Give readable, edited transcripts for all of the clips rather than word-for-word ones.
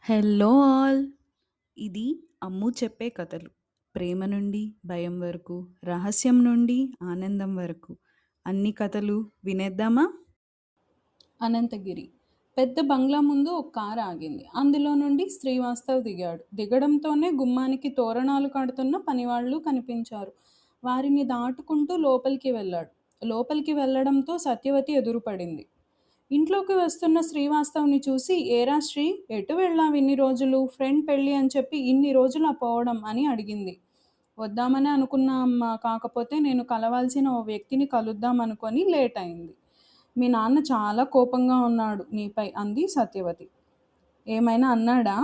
Hello all! ఇది అమ్ము చెప్పే కథలు. ప్రేమ నుండి భయం వరకు, రహస్యం నుండి ఆనందం వరకు అన్ని కథలు వినేద్దామా? అనంతగిరి పెద్ద బంగ్లా ముందు ఒక కారు ఆగింది. అందులో నుండి శ్రీవాస్తవ్ దిగాడు. దిగడంతోనే గుమ్మానికి తోరణాలు కడుతున్న పనివాళ్ళు కనిపించారు. వారిని దాటుకుంటూ లోపలికి వెళ్ళాడు. లోపలికి వెళ్ళడంతో సత్యవతి ఎదురుపడింది. ఇంట్లోకి వస్తున్న శ్రీవాస్తవ్ని చూసి, ఏరా శ్రీ, ఎటు వెళ్ళావు ఇన్ని రోజులు? ఫ్రెండ్ పెళ్ళి అని చెప్పి ఇన్ని రోజులు పోవడం అని అడిగింది. వద్దామనే అనుకున్నా అమ్మా, కాకపోతే నేను కలవాల్సిన ఓ వ్యక్తిని కలుద్దాం అనుకొని లేట్ అయింది. మీ నాన్న చాలా కోపంగా ఉన్నాడు నీపై అంది సత్యవతి. ఏమైనా అన్నాడా?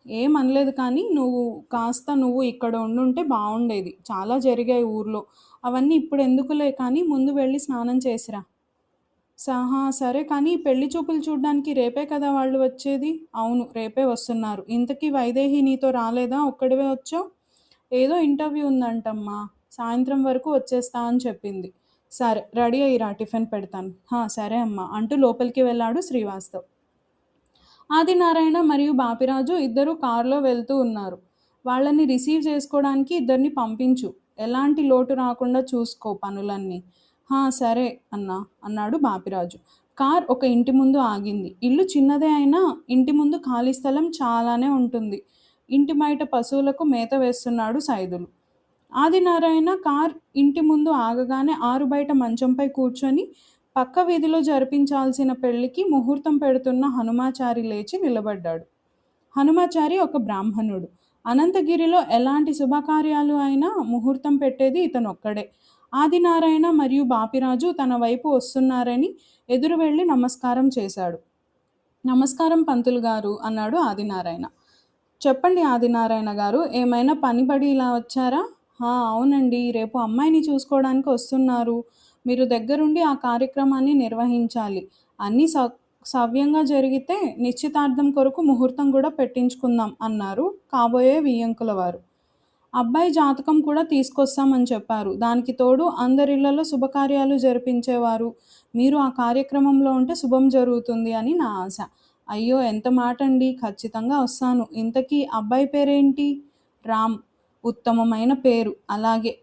ఏమనలేదు, కానీ నువ్వు ఇక్కడ ఉండుంటే బాగుండేది. చాలా జరిగాయి ఊర్లో. అవన్నీ ఇప్పుడు ఎందుకులే, కానీ ముందు వెళ్ళి స్నానం చేసిరా. సరే, కానీ పెళ్లి చూపులు చూడ్డానికి రేపే కదా వాళ్ళు వచ్చేది? అవును, రేపే వస్తున్నారు. ఇంతకీ వైదేహి నీతో రాలేదా? ఒక్కడివే వచ్చావు? ఏదో ఇంటర్వ్యూ ఉందంటమ్మా, సాయంత్రం వరకు వచ్చేస్తా అని చెప్పింది. సరే, రెడీ అయ్యిరా, టిఫిన్ పెడతాను. సరే అమ్మా అంటూ లోపలికి వెళ్ళాడు శ్రీవాస్తవ్. ఆదినారాయణ మరియు బాపిరాజు ఇద్దరు కారులో వెళ్తూ ఉన్నారు. వాళ్ళని రిసీవ్ చేసుకోవడానికి ఇద్దరిని పంపించు. ఎలాంటి లోటు రాకుండా చూసుకో పనులన్నీ. సరే అన్నా అన్నాడు బాపిరాజు. కార్ ఒక ఇంటి ముందు ఆగింది. ఇల్లు చిన్నదే అయినా ఇంటి ముందు ఖాళీ స్థలం చాలానే ఉంటుంది. ఇంటి బయట పశువులకు మేత వేస్తున్నాడు సైదులు. ఆదినారాయణ కార్ ఇంటి ముందు ఆగగానే ఆరు బయట మంచంపై కూర్చొని పక్క వీధిలో జరిపించాల్సిన పెళ్లికి ముహూర్తం పెడుతున్న హనుమాచారి లేచి నిలబడ్డాడు. హనుమాచారి ఒక బ్రాహ్మణుడు. అనంతగిరిలో ఎలాంటి శుభకార్యాలు అయినా ముహూర్తం పెట్టేది ఇతనొక్కడే. ఆదినారాయణ మరియు బాపిరాజు తన వైపు వస్తున్నారని ఎదురు వెళ్ళి నమస్కారం చేశాడు. నమస్కారం పంతులు గారు అన్నాడు ఆదినారాయణ. చెప్పండి ఆదినారాయణ గారు, ఏమైనా పనిపడి ఇలా వచ్చారా? అవునండి, రేపు అమ్మాయిని చూసుకోవడానికి వస్తున్నారు. మీరు దగ్గరుండి ఆ కార్యక్రమాన్ని నిర్వహించాలి. అన్నీ సవ్యంగా జరిగితే నిశ్చితార్థం కొరకు ముహూర్తం కూడా పెట్టించుకుందాం అన్నారు కాబోయే వియ్యంకుల వారు. అబ్బాయి జాతకం కూడా తీసుకొస్తామని చెప్పారు. దానికి తోడు అందరిళ్లలో శుభకార్యాలు జరిపించేవారు మీరు ఆ కార్యక్రమంలో ఉంటే శుభం జరుగుతుంది అని నా ఆశ. అయ్యో, ఎంత మాట అండి, ఖచ్చితంగా వస్తాను. ఇంతకీ అబ్బాయి పేరేంటి? రామ్. ఉత్తమమైన పేరు. అలాగే.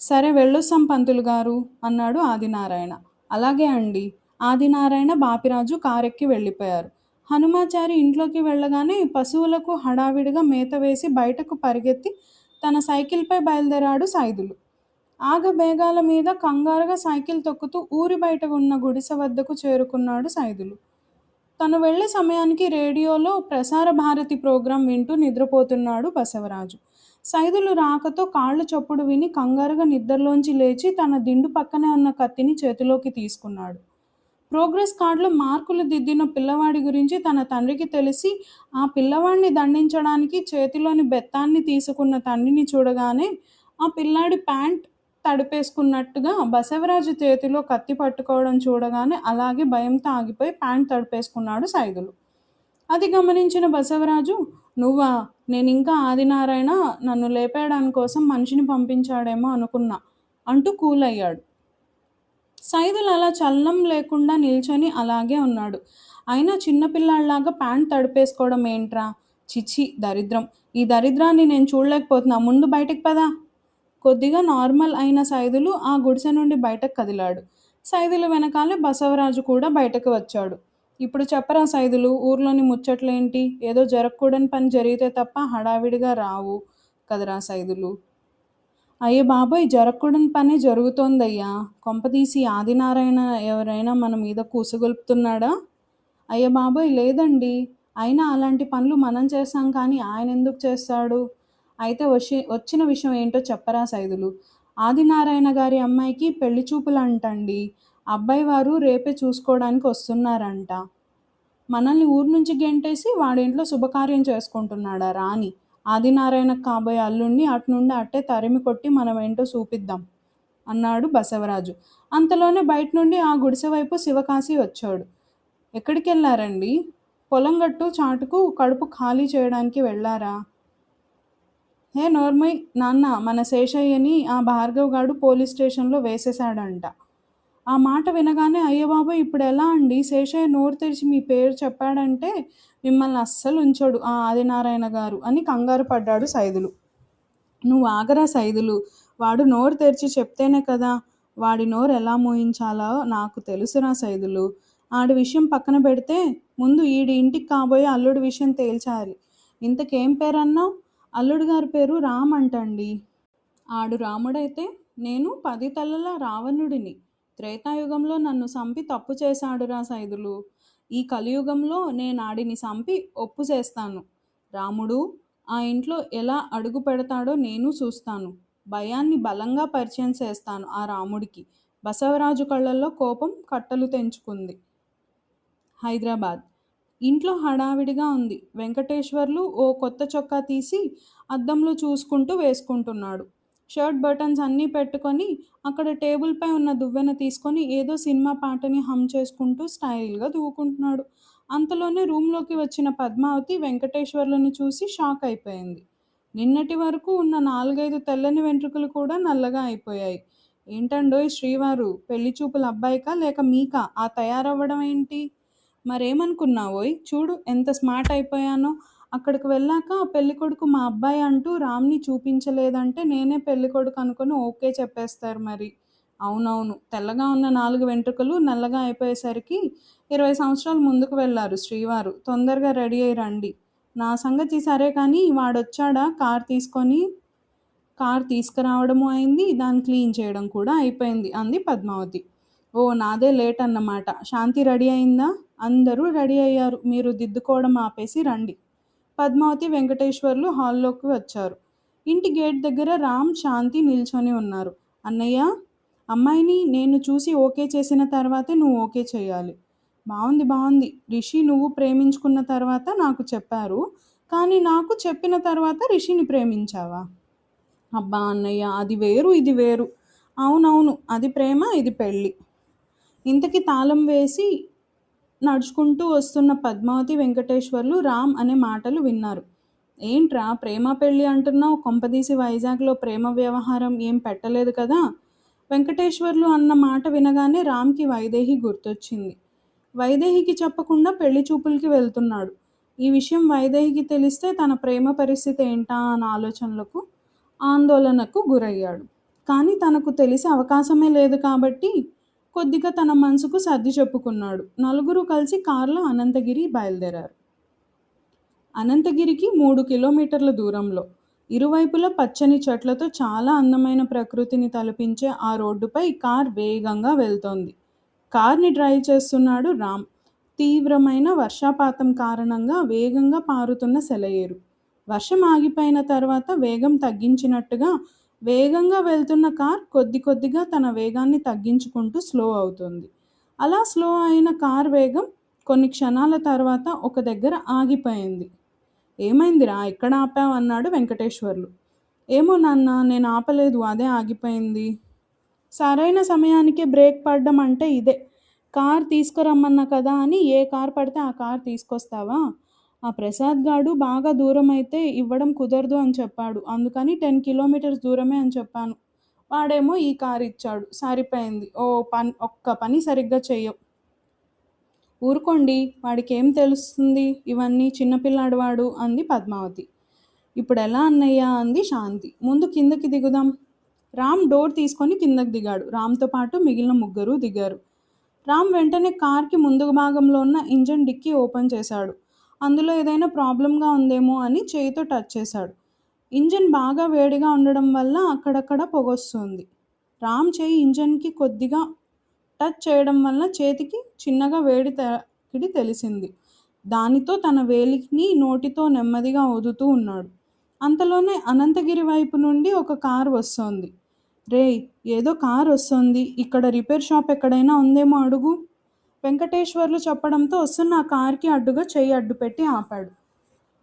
సరే, వెళ్ళొస్తాం పంతులు గారు అన్నాడు ఆదినారాయణ. అలాగే అండి. ఆదినారాయణ బాపిరాజు కారెక్కి వెళ్ళిపోయారు. హనుమాచారి ఇంట్లోకి వెళ్ళగానే పశువులకు హడావిడిగా మేత వేసి బయటకు పరిగెత్తి తన సైకిల్పై బయలుదేరాడు సైదులు. ఆగబేగాల మీద కంగారుగా సైకిల్ తొక్కుతూ ఊరి బయట ఉన్న గుడిసె వద్దకు చేరుకున్నాడు సైదులు. తను వెళ్లే సమయానికి రేడియోలో ప్రసార భారతి ప్రోగ్రాం వింటూ నిద్రపోతున్నాడు బసవరాజు. సైదులు రాకతో కాళ్ళు చప్పుడు విని కంగారుగా నిద్రలోంచి లేచి తన దిండు పక్కనే ఉన్న కత్తిని చేతిలోకి తీసుకున్నాడు. ప్రోగ్రెస్ కార్డులో మార్కులు దిద్దిన పిల్లవాడి గురించి తన తండ్రికి తెలిసి ఆ పిల్లవాడిని దండించడానికి చేతిలోని బెత్తాన్ని తీసుకున్న తండ్రిని చూడగానే ఆ పిల్లాడి ప్యాంట్ తడిపేసుకున్నట్టుగా బసవరాజు చేతిలో కత్తి పట్టుకోవడం చూడగానే అలాగే భయంతో ఆగిపోయి ప్యాంట్ తడిపేసుకున్నాడు సైదులు. అది గమనించిన బసవరాజు, నువ్వా? నేనింకా ఆదినారాయణ నన్ను లేపేయడానికి కోసం మనిషిని పంపించాడేమో అనుకున్నా అంటూ కూలయ్యాడు. సైదులు అలా చలనం లేకుండా నిల్చొని అలాగే ఉన్నాడు. అయినా చిన్నపిల్లాడిలాగా ప్యాంట్ తడిపేసుకోవడం ఏంట్రా? చిచి, దరిద్రం. ఈ దరిద్రాన్ని నేను చూడలేకపోతున్నా. ముందు బయటికి పదా. కొద్దిగా నార్మల్ అయిన సైదులు ఆ గుడిసె నుండి బయటకు కదిలాడు. సైదులు వెనకాలే బసవరాజు కూడా బయటకు వచ్చాడు. ఇప్పుడు చెప్పరా సైదులు, ఊర్లోని ముచ్చట్లేంటి? ఏదో జరగకూడని పని జరిగితే తప్ప హడావిడిగా రావు కదరా సైదులు. అయ్యో బాబోయ్, జరగకూడని పనే జరుగుతోందయ్యా. కొంపదీసి ఆదినారాయణ ఎవరైనా మన మీద కూసుగొలుపుతున్నాడా? అయ్య బాబోయ్, లేదండి. అయినా అలాంటి పనులు మనం చేస్తాం, కానీ ఆయన ఎందుకు చేస్తాడు? అయితే వచ్చిన విషయం ఏంటో చెప్పరా సైదులు. ఆదినారాయణ గారి అమ్మాయికి పెళ్లి చూపులు అంటండి. అబ్బాయి వారు రేపే చూసుకోవడానికి వస్తున్నారంట. మనల్ని ఊరు నుంచి గెంటేసి వాడింట్లో శుభకార్యం చేసుకుంటున్నాడా రాని? ఆదినారాయణకు కాబోయే అల్లుణ్ణి అటు నుండి అట్టే తరిమి కొట్టి మనం ఏంటో చూపిద్దాం అన్నాడు బసవరాజు. అంతలోనే బయట నుండి ఆ గుడిసె వైపు శివకాశి వచ్చాడు. ఎక్కడికి వెళ్ళారండి? పొలం గట్టు చాటుకు కడుపు ఖాళీ చేయడానికి వెళ్ళారా? హే నోర్మయ్ నాన్న, మన శేషయ్యని ఆ భార్గవ్ గాడు పోలీస్ స్టేషన్లో వేసేశాడంట. ఆ మాట వినగానే అయ్య బాబోయ్! ఇప్పుడెలా అండి? శేషయ్య నోరు తెరిచి మీ పేరు చెప్పాడంటే మిమ్మల్ని అస్సలు ఉంచడు ఆ ఆదినారాయణ గారు అని కంగారు పడ్డాడు సైదులు. నువ్వు ఆగరా సైదులు. వాడు నోరు తెరిచి చెప్తేనే కదా వాడి నోరు ఎలా మూయించాలో నాకు తెలుసురా సైదులు. ఆడి విషయం పక్కన పెడితే ముందు ఈడి ఇంటికి కాబోయే అల్లుడి విషయం తేల్చాలి. ఇంతకేం పేరన్నావు? అల్లుడు గారి పేరు రామ్ అంటండి. ఆడు రాముడైతే నేను 10 తలల రావణుడిని. త్రేతాయుగంలో నన్ను సంపి తప్పు చేశాడురా సైదులు. ఈ కలియుగంలో నేనాడిని సంపి ఒప్పు చేస్తాను. రాముడు ఆ ఇంట్లో ఎలా అడుగు పెడతాడో నేను చూస్తాను. భయాన్ని బలంగా పరిచయం చేస్తాను ఆ రాముడికి. బసవరాజు కళ్ళల్లో కోపం కట్టలు తెంచుకుంది. హైదరాబాద్. ఇంట్లో హడావిడిగా ఉంది. వెంకటేశ్వర్లు ఓ కొత్త చొక్కా తీసి అద్దంలో చూసుకుంటూ వేసుకుంటున్నాడు. షర్ట్ బటన్స్ అన్నీ పెట్టుకొని అక్కడ టేబుల్పై ఉన్న దువ్వెన తీసుకొని ఏదో సినిమా పాటని హమ్ చేసుకుంటూ స్టైల్గా దూకుంటున్నాడు. అంతలోనే రూమ్లోకి వచ్చిన పద్మావతి వెంకటేశ్వర్లను చూసి షాక్ అయిపోయింది. నిన్నటి వరకు ఉన్న 4-5 తెల్లని వెంట్రుకలు కూడా నల్లగా అయిపోయాయి. ఏంటండోయ్ శ్రీవారు, పెళ్లి చూపుల అబ్బాయికా లేక మీకా ఆ తయారవ్వడం ఏంటి? మరేమనుకున్నావోయ్? చూడు ఎంత స్మార్ట్ అయిపోయానో. అక్కడికి వెళ్ళాక పెళ్ళికొడుకు మా అబ్బాయి అంటూ రామ్‌ని చూపించలేదంటే నేనే పెళ్ళికొడుకు అనుకుని ఓకే చెప్పేస్తారు మరి. అవునవును. తెల్లగా ఉన్న 4 వెంట్రుకలు నల్లగా అయిపోయేసరికి 20 సంవత్సరాలు ముందుకు వెళ్లారు శ్రీవారు. తొందరగా రెడీ అయ్యి రండి. నా సంగతి సరే కానీ వాడొచ్చాడా కారు తీసుకొని? కారు తీసుకురావడము అయింది. దాన్ని క్లీన్ చేయడం కూడా అయిపోయింది అంది పద్మావతి. ఓ నాదే లేట్ అన్నమాట. శాంతి రెడీ అయిందా? అందరూ రెడీ అయ్యారు. మీరు దిద్దుకోవడం ఆపేసి రండి. పద్మావతి వెంకటేశ్వర్లు హాల్లోకి వచ్చారు. ఇంటి గేట్ దగ్గర రామ్ శాంతి నిల్చొని ఉన్నారు. అన్నయ్య, అమ్మాయిని నేను చూసి ఓకే చేసిన తర్వాతే నువ్వు ఓకే చేయాలి. బాగుంది బాగుంది. రిషి నువ్వు ప్రేమించుకున్న తర్వాత నాకు చెప్పారు. కానీ నాకు చెప్పిన తర్వాత రిషిని ప్రేమించావా? అబ్బా అన్నయ్య, అది వేరు ఇది వేరు. అవునవును, అది ప్రేమ ఇది పెళ్ళి. ఇంతకి తాళం వేసి నడుచుకుంటూ వస్తున్న పద్మావతి వెంకటేశ్వర్లు రామ్ అనే మాటలు విన్నారు. ఏంట్రా ప్రేమ పెళ్ళి అంటున్నావు? కొంపదీసి వైజాగ్లో ప్రేమ వ్యవహారం ఏం పెట్టలేదు కదా? వెంకటేశ్వర్లు అన్న మాట వినగానే రామ్కి వైదేహి గుర్తొచ్చింది. వైదేహికి చెప్పకుండా పెళ్లి చూపులకి వెళ్తున్నాడు. ఈ విషయం వైదేహికి తెలిస్తే తన ప్రేమ పరిస్థితి ఏంటా అన్న ఆలోచనలకు ఆందోళనకు గురయ్యాడు. కానీ తనకు తెలిసే అవకాశమే లేదు కాబట్టి కొద్దిగా తన మనసుకు సర్ది చెప్పుకున్నాడు. నలుగురు కలిసి కారులో అనంతగిరి బయలుదేరారు. అనంతగిరికి 3 కిలోమీటర్ల దూరంలో ఇరువైపులా పచ్చని చెట్లతో చాలా అందమైన ప్రకృతిని తలపించే ఆ రోడ్డుపై కార్ వేగంగా వెళ్తోంది. కార్ని డ్రైవ్ చేస్తున్నాడు రామ్. తీవ్రమైన వర్షపాతం కారణంగా వేగంగా పారుతున్న సెలయేరు. వర్షం ఆగిపోయిన తర్వాత వేగం తగ్గించినట్టుగా వేగంగా వెళ్తున్న కార్ కొద్ది కొద్దిగా తన వేగాన్ని తగ్గించుకుంటూ స్లో అవుతుంది. అలా స్లో అయిన కార్ వేగం కొన్ని క్షణాల తర్వాత ఒక దగ్గర ఆగిపోయింది. ఏమైందిరా ఎక్కడ ఆపావు అన్నాడు వెంకటేశ్వర్లు. ఏమో నాన్న, నేను ఆపలేదు, అదే ఆగిపోయింది. సరైన సమయానికే బ్రేక్ పడడం అంటే ఇదే. కార్ తీసుకురమ్మన్నా కదా అని ఏ కార్ పడితే ఆ కార్ తీసుకొస్తావా? ఆ ప్రసాద్ గాడు బాగా దూరం అయితే ఇవ్వడం కుదరదు అని చెప్పాడు. అందుకని 10 కిలోమీటర్స్ దూరమే అని చెప్పాను. వాడేమో ఈ కార్ ఇచ్చాడు. సరిపోయింది. ఒక్క పని సరిగ్గా చెయ్యవు. ఊరుకోండి, వాడికేం తెలుస్తుంది ఇవన్నీ, చిన్నపిల్లాడు వాడు అంది పద్మావతి. ఇప్పుడెలా అన్నయ్య అంది శాంతి. ముందు కిందకి దిగుదాం. రామ్ డోర్ తీసుకొని కిందకి దిగాడు. రామ్తో పాటు మిగిలిన ముగ్గురు దిగారు. రామ్ వెంటనే కార్కి ముందు భాగంలో ఉన్న ఇంజన్ డిక్కీ ఓపెన్ చేశాడు. అందులో ఏదైనా ప్రాబ్లంగా ఉందేమో అని చేయితో టచ్ చేశాడు. ఇంజన్ బాగా వేడిగా ఉండడం వల్ల అక్కడక్కడ పొగొస్తుంది. రామ్ చేయి ఇంజన్కి కొద్దిగా టచ్ చేయడం వల్ల చేతికి చిన్నగా వేడి తాకిడి తెలిసింది. దానితో తన వేలిని నోటితో నెమ్మదిగా ఊదుతూ ఉన్నాడు. అంతలోనే అనంతగిరి వైపు నుండి ఒక కారు వస్తోంది. రేయ్, ఏదో కారు వస్తోంది, ఇక్కడ రిపేర్ షాప్ ఎక్కడైనా ఉందేమో అడుగు. వెంకటేశ్వర్లు చెప్పడంతో వస్తున్న ఆ కార్కి అడ్డుగా చెయ్యి అడ్డుపెట్టి ఆపాడు.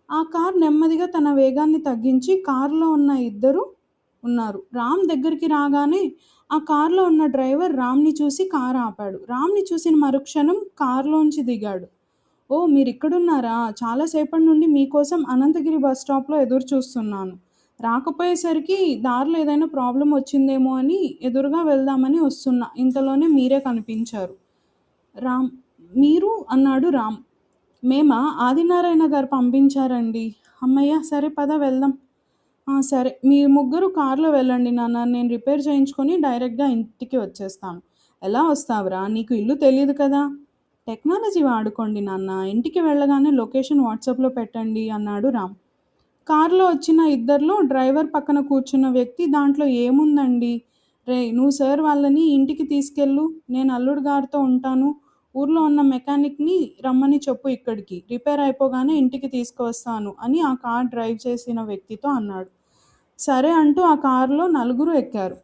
ఆ కార్ నెమ్మదిగా తన వేగాన్ని తగ్గించి కారులో ఉన్న ఇద్దరు ఉన్నారు. రామ్ దగ్గరికి రాగానే ఆ కారులో ఉన్న డ్రైవర్ రామ్ని చూసి కారు ఆపాడు. రామ్ని చూసిన మరుక్షణం కారులోంచి దిగాడు. ఓ మీరిక్కడున్నారా? చాలాసేపటి నుండి మీకోసం అనంతగిరి బస్ స్టాప్లో ఎదురు చూస్తున్నాను. రాకపోయేసరికి దారిలో ఏదైనా ప్రాబ్లం వచ్చిందేమో అని ఎదురుగా వెళ్దామని వస్తున్నా. ఇంతలోనే మీరే కనిపించారు. రామ్ మీరు అన్నాడు రామ్. మేమా? ఆదినారాయణ గారు పంపించారండి. హమ్మయ్య! సరే పద వెళ్దాం. సరే. మీ ముగ్గురు కార్‌లో వెళ్ళండి నాన్న. నేను రిపేర్ చేయించుకొని డైరెక్ట్‌గా ఇంటికి వచ్చేస్తాను. ఎలా వస్తావురా? నీకు ఇల్లు తెలీదు కదా! టెక్నాలజీ వాడుకోండి నాన్న. ఇంటికి వెళ్ళగానే లొకేషన్ వాట్సాప్‌లో పెట్టండి అన్నాడు రామ్. కారులో వచ్చిన ఇద్దరిలో డ్రైవర్ పక్కన కూర్చున్న వ్యక్తి దాంట్లో ఏముందండి? రేయ్! నువ్వు సార్ వాళ్ళని ఇంటికి తీసుకెళ్ళు. నేను అల్లుడు గారితో ఉంటాను. ఊర్లో ఉన్న మెకానిక్‌ని రమ్మని చెప్పు ఇక్కడికి. రిపేర్ అయిపోగానే ఇంటికి తీసుకువస్తాను అని ఆ కార్ డ్రైవ్ చేసిన వ్యక్తితో అన్నాడు. సరే అంటూ ఆ కారులో నలుగురు ఎక్కారు.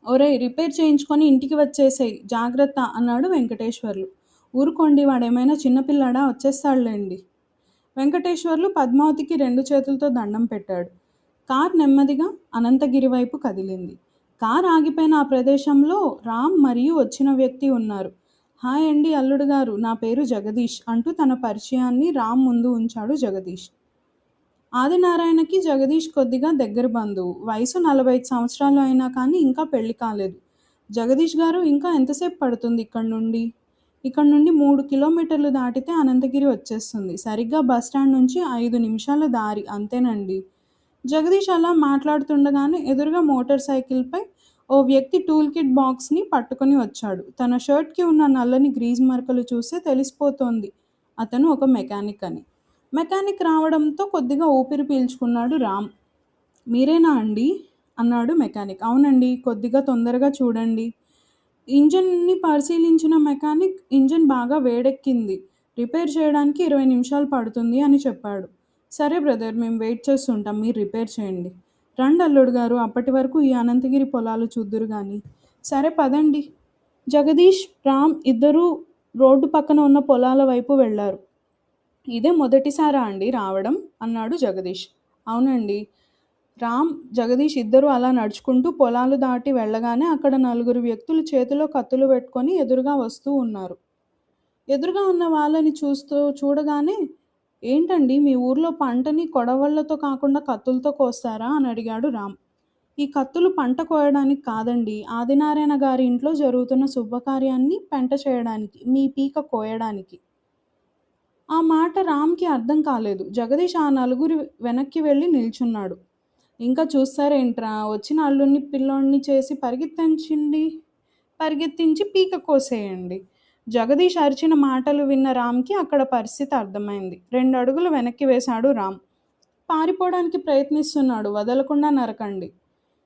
ఒరేయ్! రిపేర్ చేయించుకొని ఇంటికి వచ్చేసేయ్ జాగ్రత్త అన్నాడు వెంకటేశ్వర్లు. ఊరుకోండి వాడేమైనా చిన్న పిల్లాడా వచ్చేస్తాడులేండి. వెంకటేశ్వర్లు పద్మావతికి 2 చేతులతో దండం పెట్టాడు. కార్ నెమ్మదిగా అనంతగిరి వైపు కదిలింది. కార్ ఆగిపోయిన ఆ ప్రదేశంలో రామ్ మరియు వచ్చిన వ్యక్తి ఉన్నారు. హాయ్ అండి అల్లుడు గారు, నా పేరు జగదీష్ అంటూ తన పరిచయాన్ని రామ్ ముందు ఉంచాడు జగదీష్. ఆదినారాయణకి జగదీష్ కొద్దిగా దగ్గర బంధువు. వయసు 45 సంవత్సరాలు అయినా కానీ ఇంకా పెళ్లి కాలేదు. జగదీష్ గారు ఇంకా ఎంతసేపు పడుతుంది ఇక్కడి నుండి? ఇక్కడ నుండి 3 కిలోమీటర్లు దాటితే అనంతగిరి వచ్చేస్తుంది. సరిగ్గా బస్టాండ్ నుంచి 5 నిమిషాల దారి అంతేనండి. జగదీష్ అలా మాట్లాడుతుండగానే ఎదురుగా మోటార్ సైకిల్పై ఓ వ్యక్తి టూల్ కిట్ బాక్స్ని పట్టుకొని వచ్చాడు. తన షర్ట్కి ఉన్న నల్లని గ్రీజ్ మరకలు చూస్తే తెలిసిపోతోంది అతను ఒక మెకానిక్ అని. మెకానిక్ రావడంతో కొద్దిగా ఊపిరి పీల్చుకున్నాడు రామ్. మీరేనా అండి అన్నాడు మెకానిక్. అవునండి, కొద్దిగా తొందరగా చూడండి. ఇంజన్ని పరిశీలించిన మెకానిక్ ఇంజన్ బాగా వేడెక్కింది, రిపేర్ చేయడానికి 20 నిమిషాలు పడుతుంది అని చెప్పాడు. సరే బ్రదర్, మేము వెయిట్ చేస్తుంటాం, మీరు రిపేర్ చేయండి. రండి అల్లుడు గారు, అప్పటి వరకు ఈ అనంతగిరి పొలాలు చూద్దురు గాని. సరే పదండి. జగదీష్, రామ్ ఇద్దరూ రోడ్డు పక్కన ఉన్న పొలాల వైపు వెళ్లారు. ఇదే మొదటిసారా అండి రావడం అన్నాడు జగదీష్. అవునండి. రామ్, జగదీష్ ఇద్దరూ అలా నడుచుకుంటూ పొలాలు దాటి వెళ్ళగానే అక్కడ నలుగురు వ్యక్తులు చేతిలో కత్తులు పెట్టుకొని ఎదురుగా వస్తూ ఉన్నారు. ఎదురుగా ఉన్న వాళ్ళని చూడగానే ఏంటండి మీ ఊర్లో పంటని కొడవళ్లతో కాకుండా కత్తులతో కోస్తారా అని అడిగాడు రామ్. ఈ కత్తులు పంట కోయడానికి కాదండి, ఆదినారాయణ గారి ఇంట్లో జరుగుతున్న శుభకార్యాన్ని పెంట చేయడానికి, మీ పీక కోయడానికి. ఆ మాట రామ్‌కి అర్థం కాలేదు. జగదీష్ ఆ నలుగురు వెనక్కి వెళ్లి నిల్చున్నాడు. ఇంకా చూస్తారేంట్రా, వచ్చిన అల్లుడిని పిల్లోడిని చేసి పరిగెత్తించి పీక కోసేయండి. జగదీష్ అరిచిన మాటలు విన్న రామ్‌కి అక్కడ పరిస్థితి అర్థమైంది. 2 అడుగులు వెనక్కి వేశాడు రామ్. పారిపోవడానికి ప్రయత్నిస్తున్నాడు, వదలకుండా నరకండి.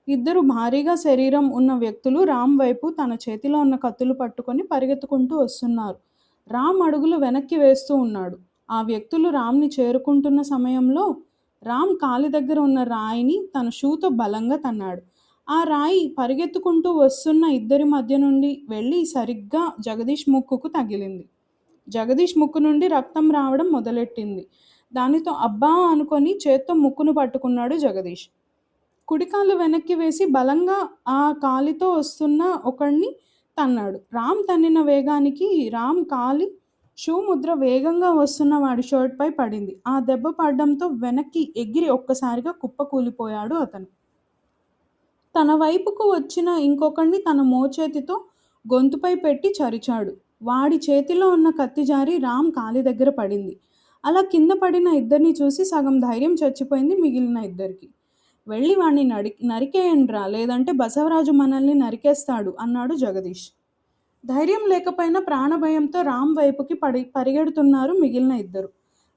ఇద్దరు భారీగా శరీరం ఉన్న వ్యక్తులు రామ్ వైపు తన చేతిలో ఉన్న కత్తులు పట్టుకొని పరిగెత్తుకుంటూ వస్తున్నారు. రామ్ అడుగులు వెనక్కి వేస్తూ ఉన్నాడు. ఆ వ్యక్తులు రామ్ని చేరుకుంటున్న సమయంలో రామ్ కాలి దగ్గర ఉన్న రాయిని తన షూతో బలంగా తన్నాడు. ఆ రాయి పరిగెత్తుకుంటూ వస్తున్న ఇద్దరి మధ్య నుండి వెళ్ళి సరిగ్గా జగదీష్ ముక్కుకు తగిలింది. జగదీష్ ముక్కు నుండి రక్తం రావడం మొదలెట్టింది. దానితో అబ్బా అనుకొని చేత్తో ముక్కును పట్టుకున్నాడు జగదీష్. కుడికాలు వెనక్కి వేసి బలంగా ఆ కాలితో వస్తున్న ఒకడిని తన్నాడు. రామ్ తన్నిన వేగానికి రామ్ కాలి షూ ముద్ర వేగంగా వస్తున్న వాడి షర్ట్పై పడింది. ఆ దెబ్బ పడడంతో వెనక్కి ఎగిరి ఒక్కసారిగా కుప్పకూలిపోయాడు అతను. తన వైపుకు వచ్చిన ఇంకొకడిని తన మోచేతితో గొంతుపై పెట్టి చరిచాడు. వాడి చేతిలో ఉన్న కత్తి జారి రామ్ కాలి దగ్గర పడింది. అలా కింద పడిన ఇద్దరిని చూసి సగం ధైర్యం చచ్చిపోయింది మిగిలిన ఇద్దరికి. వెళ్ళి వాణ్ణి నరికేయండ్రా, లేదంటే బసవరాజు మనల్ని నరికేస్తాడు అన్నాడు జగదీష్. ధైర్యం లేకపోయినా ప్రాణభయంతో రామ్ వైపుకి పరిగెడుతున్నారు మిగిలిన ఇద్దరు.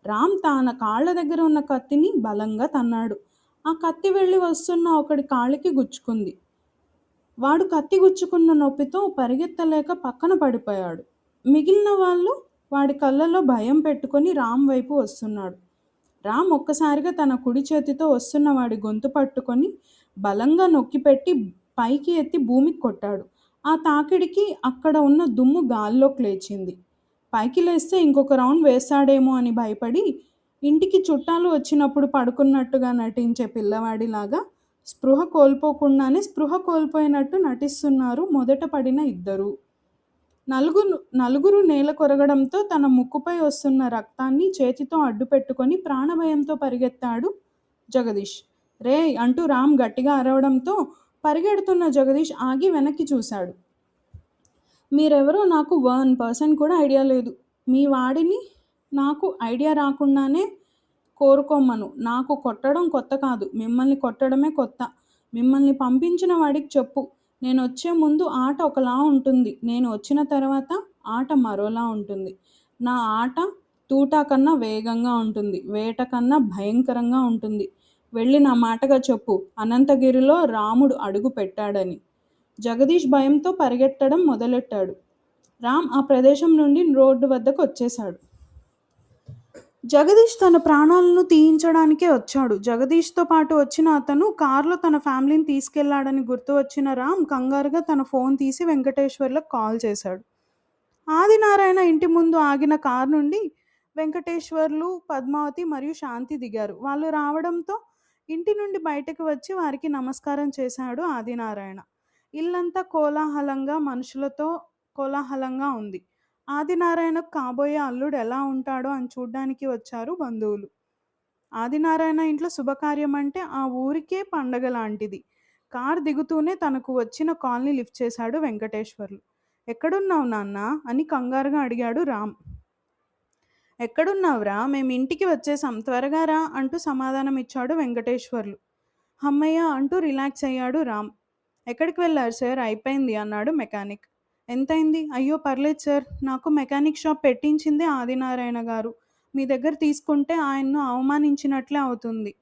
రామ్ తన కాళ్ల దగ్గర ఉన్న కత్తిని బలంగా తన్నాడు. ఆ కత్తి వెళ్ళి వస్తున్న ఒకడి కాళ్ళకి గుచ్చుకుంది. వాడు కత్తి గుచ్చుకున్న నొప్పితో పరిగెత్తలేక పక్కన పడిపోయాడు. మిగిలిన వాళ్ళు వాడి కళ్ళలో భయం పెట్టుకొని రామ్ వైపు వస్తున్నాడు. రామ్ ఒక్కసారిగా తన కుడి చేతితో వస్తున్న వాడి గొంతు పట్టుకొని బలంగా నొక్కిపెట్టి పైకి ఎత్తి భూమికి కొట్టాడు. ఆ తాకిడికి అక్కడ ఉన్న దుమ్ము గాల్లోకి లేచింది. పైకి లేస్తే ఇంకొక రౌండ్ వేస్తాడేమో అని భయపడి ఇంటికి చుట్టాలు వచ్చినప్పుడు పడుకున్నట్టుగా నటించే పిల్లవాడిలాగా స్పృహ కోల్పోయినట్టు నటిస్తున్నారు మొదట పడిన ఇద్దరు. నలుగురు నేల కొరగడంతో తన ముక్కుపై వస్తున్న రక్తాన్ని చేతితో అడ్డుపెట్టుకొని ప్రాణభయంతో పరిగెత్తాడు జగదీష్. రేయ్ అంటూ రామ్ గట్టిగా అరవడంతో పరిగెడుతున్న జగదీష్ ఆగి వెనక్కి చూశాడు. మీరెవరో నాకు 1% కూడా ఐడియా లేదు. మీ వాడిని నాకు ఐడియా రాకుండానే కోరుకోమను. నాకు కొట్టడం కొత్త కాదు. మిమ్మల్ని కొట్టడమే కొత్త. మిమ్మల్ని పంపించిన వాడికి చెప్పు. నేనొచ్చే ముందు ఆట ఒకలా ఉంటుంది. నేను వచ్చిన తర్వాత ఆట మరోలా ఉంటుంది. నా ఆట తూటా కన్నా వేగంగా ఉంటుంది. వేట కన్నా భయంకరంగా ఉంటుంది. వెళ్ళి నా మాటగా చెప్పు అనంతగిరిలో రాముడు అడుగు పెట్టాడని. జగదీష్ భయంతో పరిగెత్తడం మొదలెట్టాడు. రామ్ ఆ ప్రదేశం నుండి రోడ్డు వద్దకు వచ్చేశాడు. జగదీష్ తన ప్రాణాలను తీయించడానికే వచ్చాడు. జగదీష్తో పాటు వచ్చిన అతను కారులో తన ఫ్యామిలీని తీసుకెళ్లాడని గుర్తు వచ్చిన రామ్ కంగారుగా తన ఫోన్ తీసి వెంకటేశ్వర్లకు కాల్ చేశాడు. ఆదినారాయణ ఇంటి ముందు ఆగిన కారు నుండి వెంకటేశ్వర్లు, పద్మావతి మరియు శాంతి దిగారు. వాళ్ళు రావడంతో ఇంటి నుండి బయటకు వచ్చి వారికి నమస్కారం చేశాడు ఆదినారాయణ. ఇల్లంతా మనుషులతో కోలాహలంగా ఉంది. ఆదినారాయణకు కాబోయే అల్లుడు ఎలా ఉంటాడో అని చూడ్డానికి వచ్చారు బంధువులు. ఆదినారాయణ ఇంట్లో శుభకార్యం అంటే ఆ ఊరికే పండగ లాంటిది. కారు దిగుతూనే తనకు వచ్చిన కాల్ని లిఫ్ట్ చేశాడు వెంకటేశ్వర్లు. ఎక్కడున్నావు నాన్న అని కంగారుగా అడిగాడు రామ్. ఎక్కడున్నావురా, మేము ఇంటికి వచ్చేసాం, త్వరగా రా అంటూ సమాధానం ఇచ్చాడు వెంకటేశ్వర్లు. అమ్మయ్య అంటూ రిలాక్స్ అయ్యాడు రామ్. ఎక్కడికి వెళ్ళారు సార్, అయిపోయింది అన్నాడు మెకానిక్. ఎంతైంది? అయ్యో పర్లేదు సార్, నాకు మెకానిక్ షాప్ పెట్టించిందే ఆదినారాయణ గారు. మీ దగ్గర తీసుకుంటే ఆయన్ను అవమానించినట్లే అవుతుంది.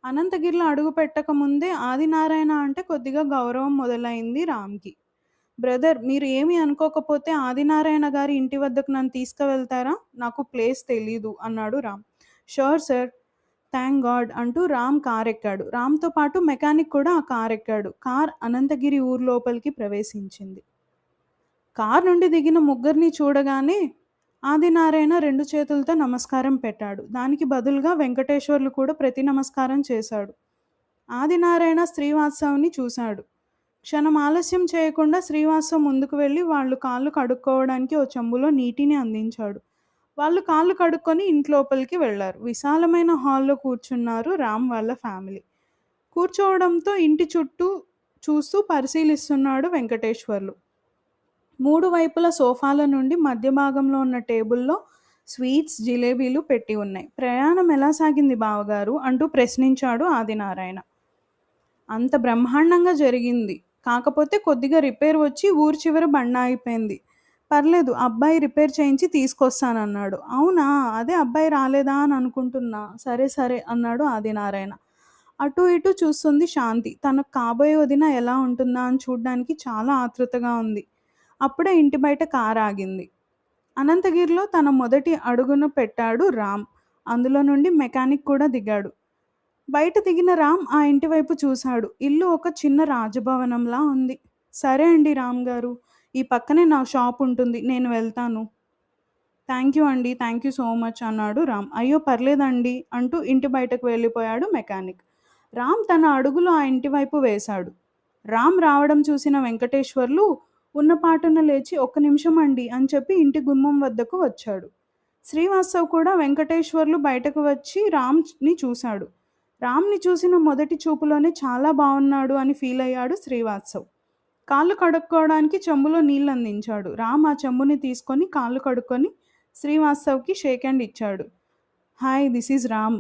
అనంతగిరిలో అడుగు పెట్టక ముందే ఆదినారాయణ అంటే కొద్దిగా గౌరవం మొదలైంది రామ్కి. బ్రదర్, మీరు ఏమీ అనుకోకపోతే ఆదినారాయణ గారి ఇంటి వద్దకు నన్ను తీసుకువెళ్తారా? నాకు ప్లేస్ తెలీదు అన్నాడు Ram. Sure sir, thank God అంటూ రామ్ కార్ ఎక్కాడు. రామ్తో పాటు మెకానిక్ కూడా ఆ కార్ ఎక్కాడు. కార్ అనంతగిరి ఊరు లోపలికి ప్రవేశించింది. కార్ నుండి దిగిన ముగ్గురిని చూడగానే ఆదినారాయణ 2 చేతులతో నమస్కారం పెట్టాడు. దానికి బదులుగా వెంకటేశ్వర్లు కూడా ప్రతి నమస్కారం చేశాడు. ఆదినారాయణ శ్రీవాత్సవ్ని చూశాడు. క్షణం ఆలస్యం చేయకుండా శ్రీవాత్సవ్ ముందుకు వెళ్ళి వాళ్ళు కాళ్ళు కడుక్కోవడానికి ఓ చెంబులో నీటిని అందించాడు. వాళ్ళు కాళ్ళు కడుక్కొని ఇంట్లోపలికి వెళ్లారు. విశాలమైన హాల్లో కూర్చున్నారు రామ్ వాళ్ళ ఫ్యామిలీ. కూర్చోవడంతో ఇంటి చుట్టూ చూస్తూ పరిశీలిస్తున్నాడు వెంకటేశ్వర్లు. 3 వైపుల సోఫాల నుండి మధ్య భాగంలో ఉన్న టేబుల్లో స్వీట్స్, జిలేబీలు పెట్టి ఉన్నాయి. ప్రయాణం ఎలా సాగింది బావగారు అంటూ ప్రశ్నించాడు ఆదినారాయణ. అంత బ్రహ్మాండంగా జరిగింది. కాకపోతే కొద్దిగా రిపేర్ వచ్చి ఊరు చివర బండ అయిపోయింది. పర్లేదు, అబ్బాయి రిపేర్ చేయించి తీసుకొస్తానన్నాడు. అవునా, అదే అబ్బాయి రాలేదా అని అనుకుంటున్నా. సరే సరే అన్నాడు ఆదినారాయణ. అటు ఇటు చూస్తుంది శాంతి. తనకు కాబోయే వదిన ఎలా ఉంటుందా అని చూడ్డానికి చాలా ఆతృతగా ఉంది. అప్పుడే ఇంటి బయట కారు ఆగింది. అనంతగిరిలో తన మొదటి అడుగును పెట్టాడు రామ్. అందులో నుండి మెకానిక్ కూడా దిగాడు. బయట దిగిన రామ్ ఆ ఇంటి వైపు చూశాడు. ఇల్లు ఒక చిన్న రాజభవనంలా ఉంది. సరే అండి రామ్ గారు, ఈ పక్కనే నా షాప్ ఉంటుంది, నేను వెళ్తాను. థ్యాంక్ యూ అండి, థ్యాంక్ యూ సో మచ్ అన్నాడు రామ్. అయ్యో పర్లేదండి అంటూ ఇంటి బయటకు వెళ్ళిపోయాడు మెకానిక్. రామ్ తన అడుగులు ఆ ఇంటి వైపు వేశాడు. రామ్ రావడం చూసిన వెంకటేశ్వర్లు ఉన్నపాటున లేచి ఒక్క నిమిషం అండి అని చెప్పి ఇంటి గుమ్మం వద్దకు వచ్చాడు. శ్రీవాత్సవ్ కూడా వెంకటేశ్వర్లు బయటకు వచ్చి రామ్ని చూశాడు. రామ్ని చూసిన మొదటి చూపులోనే చాలా బాగున్నాడు అని ఫీల్ అయ్యాడు శ్రీవాత్సవ్. కాళ్ళు కడుక్కోవడానికి చెంబులో నీళ్ళు అందించాడు. రామ్ ఆ చెంబుని తీసుకొని కాళ్ళు కడుక్కొని శ్రీవాత్సవ్కి షేక్ హ్యాండ్ ఇచ్చాడు. Hi, this is Ram.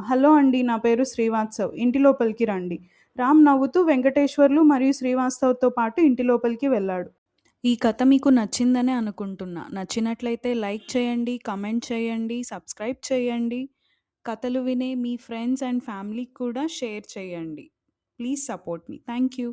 Hello అండి, నా పేరు శ్రీవాత్సవ్, ఇంటి లోపలికి రండి. రామ్ నవ్వుతూ వెంకటేశ్వర్లు మరియు శ్రీవాత్సవ్తో పాటు ఇంటి లోపలికి వెళ్ళాడు. ఈ కథ మీకు నచ్చిందనే అనుకుంటున్నా. నచ్చినట్లయితే లైక్ చేయండి, కమెంట్ చేయండి, సబ్స్క్రైబ్ చేయండి. కథలు వినే మీ ఫ్రెండ్స్ అండ్ ఫ్యామిలీకి కూడా షేర్ చేయండి. Please support me. Thank you.